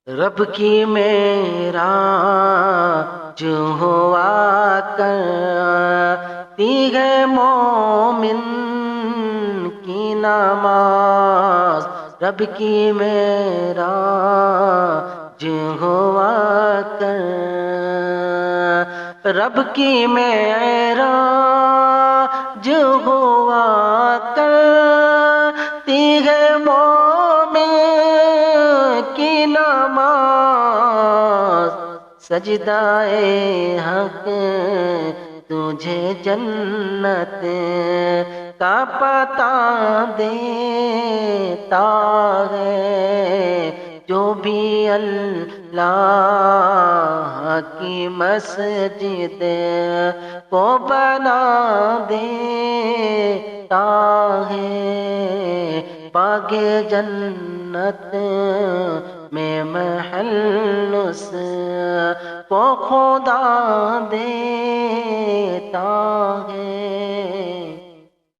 رب کی معراج ہوا کرتی ہے مومن کی نماز، رب کی معراج ہوا کر، رب کی معراج ہوا کرتی ہے مومن کی نماز، سجدائے حق تجھے جنت کا پتہ دیتا ہے، جو بھی اللہ کی مسجد کو بنا دیتا ہے، باغ جنت میں محل اس کو خدا دیتا ہے۔